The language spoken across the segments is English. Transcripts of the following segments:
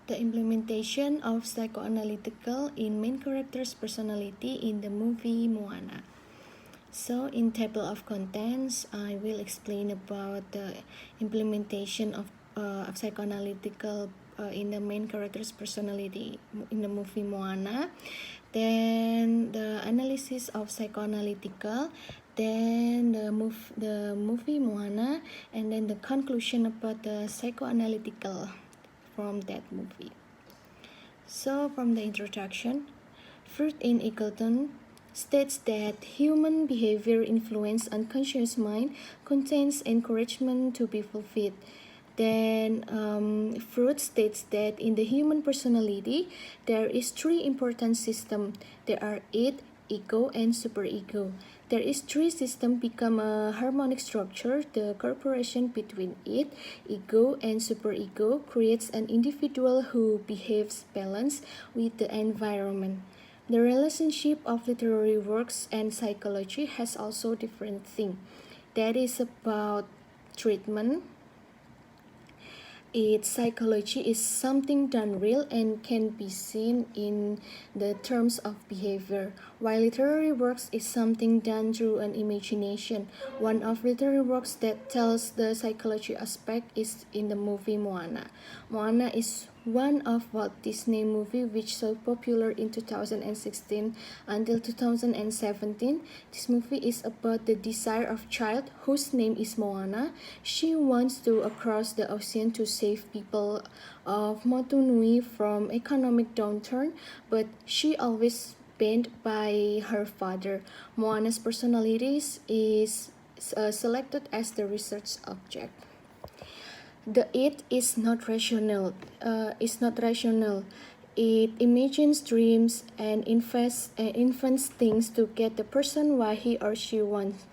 The implementation of psychoanalytical in main character's personality in the movie Moana. So in table of contents, I will explain about the implementation of psychoanalytical in the main character's personality in the movie Moana. Then the analysis of psychoanalytical, then the movie Moana, and then the conclusion about the psychoanalytical from that movie. So from the introduction, Freud in Eagleton states that human behavior influence unconscious mind contains encouragement to be fulfilled. Then Freud states that in the human personality, there is three important systems. There are id, ego, and superego. There is three systems become a harmonic structure. The cooperation between id, ego, and superego creates an individual who behaves balanced with the environment. The relationship of literary works and psychology has also different thing. That is about treatment. Its psychology is something done real and can be seen in the terms of behavior, while literary works is something done through an imagination. One of literary works that tells the psychology aspect is in the movie Moana. Moana is one of Walt Disney movie which so popular in 2016 until 2017. This movie is about the desire of child whose name is Moana. She wants to cross the ocean to save people of Motunui from economic downturn, but she always banned by her father. Moana's personality is selected as the research object. The id is not rational. It imagines, dreams, and invents things to get the person what he or she wants.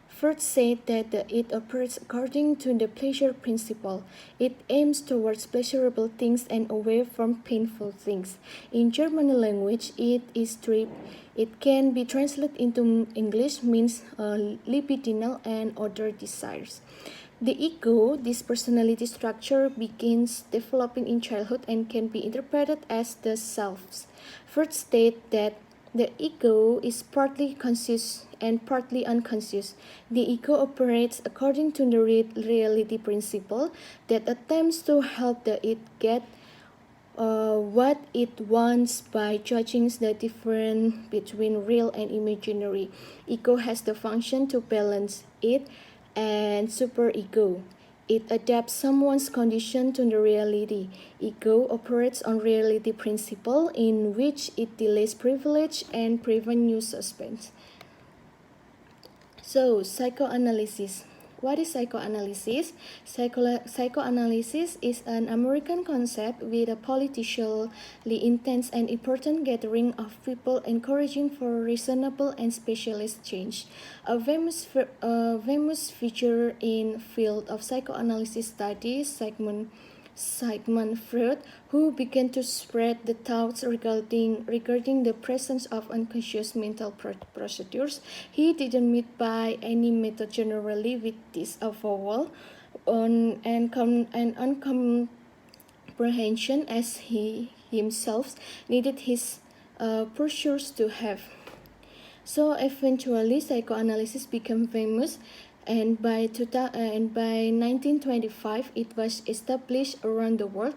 Freud said that the id operates according to the pleasure principle. It aims towards pleasurable things and away from painful things. In German language, it is trip. It can be translated into English means libidinal and other desires. The ego, this personality structure, begins developing in childhood and can be interpreted as the self. Freud states that the ego is partly conscious and partly unconscious. The ego operates according to the reality principle that attempts to help the id get what it wants by judging the difference between real and imaginary. Ego has the function to balance it and superego. It adapts someone's condition to the reality. Ego operates on reality principle in which it delays privilege and prevents new suspense. So, psychoanalysis. What is psychoanalysis? Psychoanalysis is an American concept with a politically intense and important gathering of people encouraging for reasonable and specialist change. A famous figure in field of psychoanalysis studies, Sigmund Freud, who began to spread the thoughts regarding the presence of unconscious mental procedures. He didn't meet by any method generally with this avowal on and uncomprehension as he himself needed his pursuers to have. So eventually psychoanalysis became famous, and by 1925 it was established around the world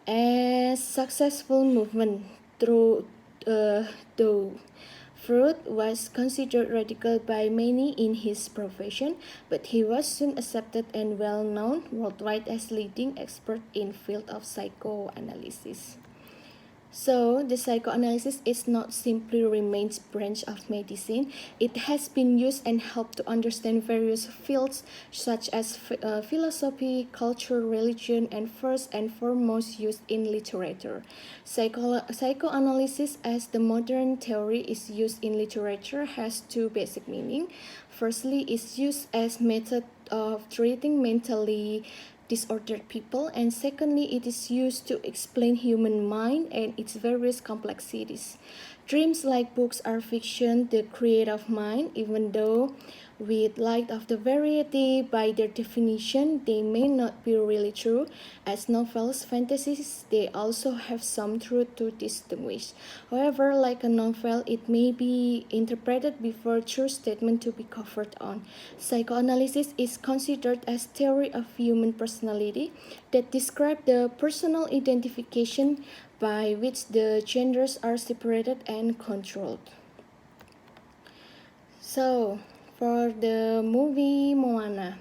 as successful movement. Though Freud was considered radical by many in his profession, but he was soon accepted and well known worldwide as leading expert in field of psychoanalysis. So, the psychoanalysis is not simply remains branch of medicine. It has been used and helped to understand various fields such as philosophy, culture, religion, and first and foremost used in literature. Psychoanalysis as the modern theory is used in literature has two basic meanings. Firstly, it's used as method of treating mentally disordered people, and secondly, it is used to explain human mind and its various complexities. Dreams, like books, are fiction, the creative mind, even though With light of the variety, by their definition, they may not be really true. As novels, fantasies, they also have some truth to distinguish. However, like a novel, it may be interpreted before true statement to be covered on. Psychoanalysis is considered as theory of human personality that describe the personal identification by which the genders are separated and controlled. So, for the movie Moana,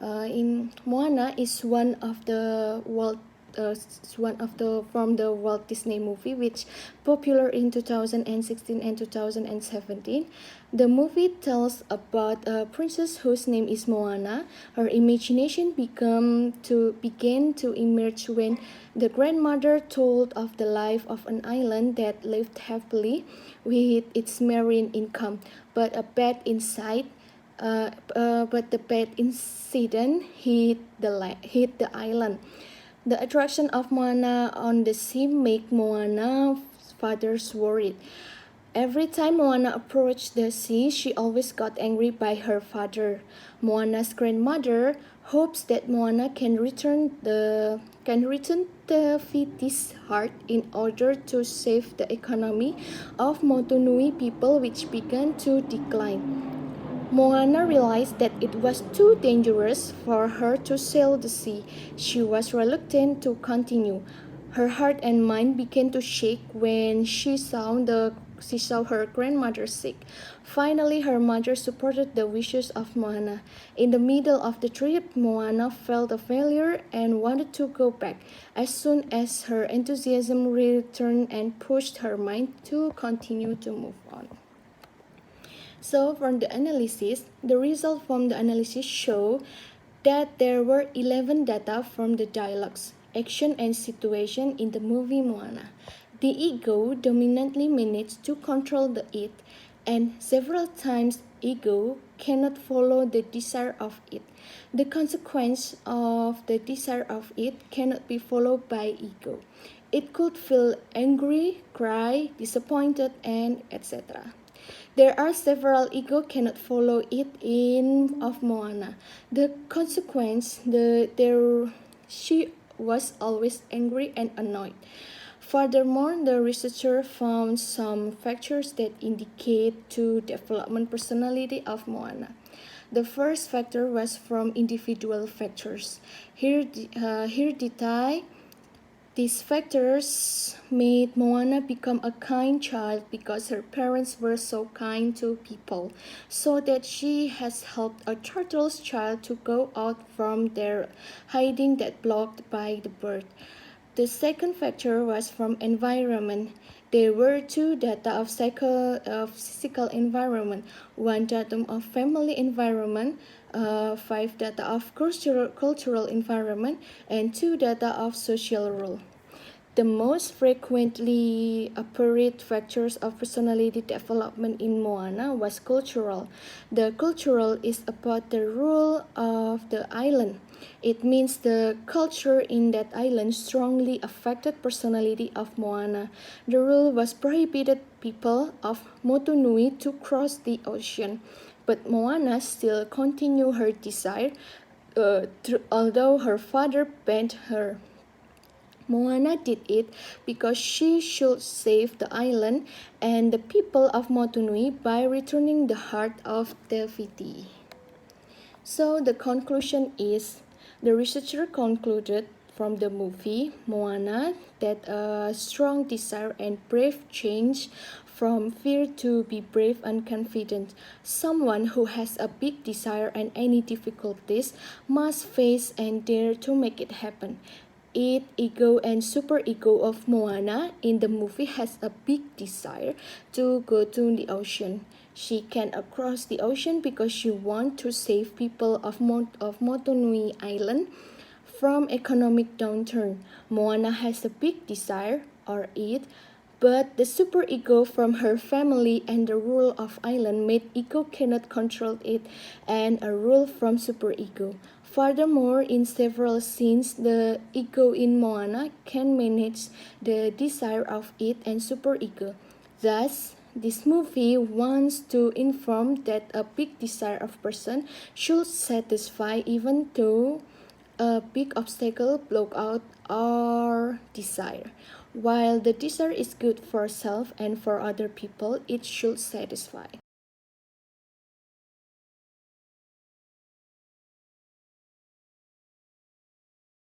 in Moana is one of the from the Walt Disney movie, which popular in 2016 and 2017. The movie tells about a princess whose name is Moana. Her imagination began to emerge when the grandmother told of the life of an island that lived happily with its marine income, but a bad incident hit the island. The attraction of Moana on the sea make Moana's fathers worried. Every time Moana approached the sea, she always got angry by her father. Moana's grandmother hopes that Moana can return the Fiti's heart in order to save the economy of Motunui people, which began to decline. Moana realized that it was too dangerous for her to sail the sea. She was reluctant to continue. Her heart and mind began to shake when she saw her grandmother sick. Finally, her mother supported the wishes of Moana. In the middle of the trip, Moana felt a failure and wanted to go back. As soon as her enthusiasm returned and pushed her mind to continue to move on. So from the analysis, the result from the analysis show that there were 11 data from the dialogues, action and situation in the movie Moana. The ego dominantly managed to control the it, and several times ego cannot follow the desire of it. The consequence of the desire of it cannot be followed by ego. It could feel angry, cry, disappointed, and etc. There are several ego cannot follow it in of Moana. The consequence, she was always angry and annoyed. Furthermore, the researcher found some factors that indicate to development personality of Moana. The first factor was from individual factors. Here detail. These factors made Moana become a kind child because her parents were so kind to people, so that she has helped a turtle's child to go out from their hiding that blocked by the bird. The second factor was from environment. There were two data of physical environment, one datum of family environment, 5 data of cultural environment, and 2 data of social role. The most frequently apparent factors of personality development in Moana was cultural. The cultural is about the rule of the island. It means the culture in that island strongly affected personality of Moana. The rule was prohibited people of Motunui to cross the ocean, but Moana still continued her desire, although her father banned her. Moana did it because she should save the island and the people of Motunui by returning the heart of the Fiti. So the conclusion is, the researcher concluded from the movie Moana that a strong desire and brave change from fear to be brave and confident. Someone who has a big desire and any difficulties must face and dare to make it happen. Ego and superego of Moana in the movie has a big desire to go to the ocean. She can cross the ocean because she wants to save people of Motunui Island from economic downturn. Moana has a big desire, or it, but the superego from her family and the rule of island made ego cannot control it, and a rule from superego. Furthermore, in several scenes, the ego in Moana can manage the desire of it and superego. Thus, This movie wants to inform that a big desire of person should satisfy even though a big obstacle block out our desire. While the desire is good for self and for other people, it should satisfy.